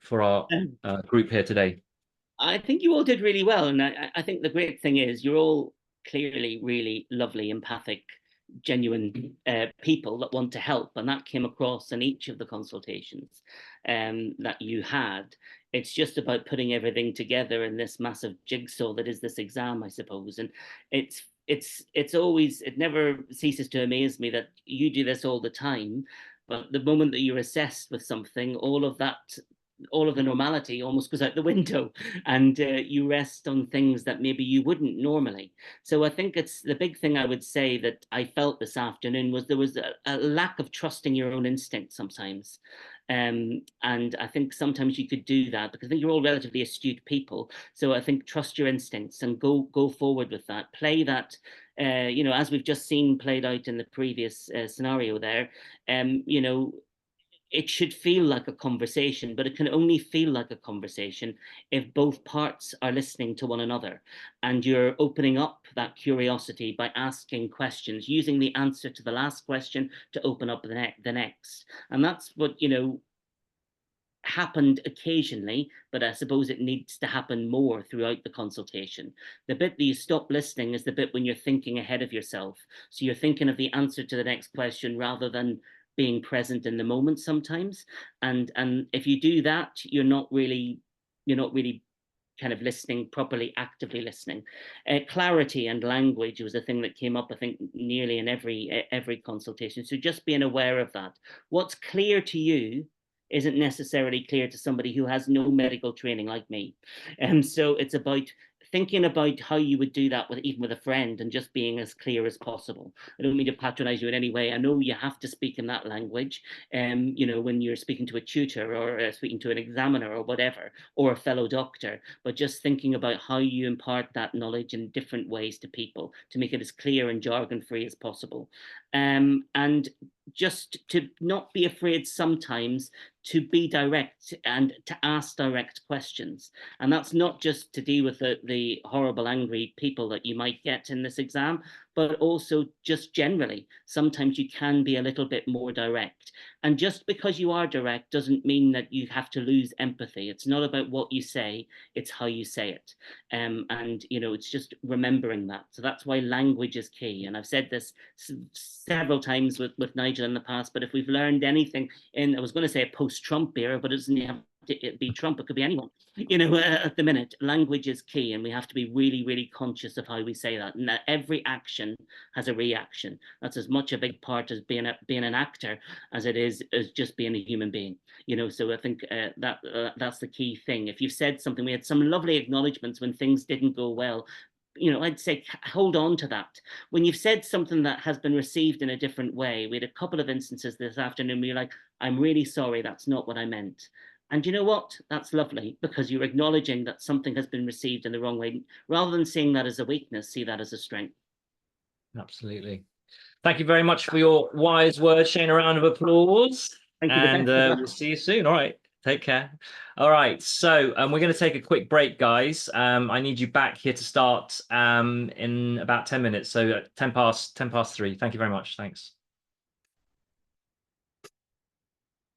for our group here today? I think you all did really well. And I think the great thing is you're all clearly really lovely, empathic, genuine people that want to help. And that came across in each of the consultations that you had. It's just about putting everything together in this massive jigsaw that is this exam, I suppose. And it's always, it never ceases to amaze me that you do this all the time. But the moment that you're assessed with something, all of the normality almost goes out the window, and you rest on things that maybe you wouldn't normally. So I think it's the big thing I would say that I felt this afternoon was there was a lack of trusting your own instinct sometimes. And I think sometimes you could do that because I think you're all relatively astute people. So I think trust your instincts and go forward with that. Play that, as we've just seen played out in the previous scenario there. You know, it should feel like a conversation, but it can only feel like a conversation if both parts are listening to one another and you're opening up that curiosity by asking questions, using the answer to the last question to open up the next. And that's what, happened occasionally, but I suppose it needs to happen more throughout the consultation. The bit that you stop listening is the bit when you're thinking ahead of yourself. So you're thinking of the answer to the next question rather than being present in the moment sometimes. And if you do that, you're not really kind of listening properly, actively listening. Clarity and language was a thing that came up, I think, nearly in every consultation. So just being aware of that. What's clear to you isn't necessarily clear to somebody who has no medical training like me. And so it's about thinking about how you would do that with even with a friend and just being as clear as possible. I don't mean to patronize you in any way. I know you have to speak in that language, when you're speaking to a tutor or speaking to an examiner or whatever, or a fellow doctor, but just thinking about how you impart that knowledge in different ways to people to make it as clear and jargon free as possible. And just to not be afraid sometimes to be direct and to ask direct questions. And that's not just to deal with the horrible, angry people that you might get in this exam, but also just generally. Sometimes you can be a little bit more direct. And just because you are direct doesn't mean that you have to lose empathy. It's not about what you say, it's how you say it. It's just remembering that. So that's why language is key. And I've said this several times with Nigel in the past, but if we've learned anything I was going to say a post-Trump era, but it doesn't have to be Trump, it could be anyone. At the minute, language is key, and we have to be really, really conscious of how we say that. And that every action has a reaction. That's as much a big part as being an actor as it is as just being a human being. So I think that's the key thing. If you've said something, we had some lovely acknowledgements when things didn't go well. I'd say hold on to that. When you've said something that has been received in a different way, we had a couple of instances this afternoon where you're like, I'm really sorry, that's not what I meant. And you know what? That's lovely because you're acknowledging that something has been received in the wrong way. Rather than seeing that as a weakness, see that as a strength. Absolutely. Thank you very much for your wise words. Shane, a round of applause. Thank you. And we'll see you soon. All right. Take care. All right. So we're going to take a quick break, guys. I need you back here to start in about 10 minutes. So 10 past 3. Thank you very much. Thanks.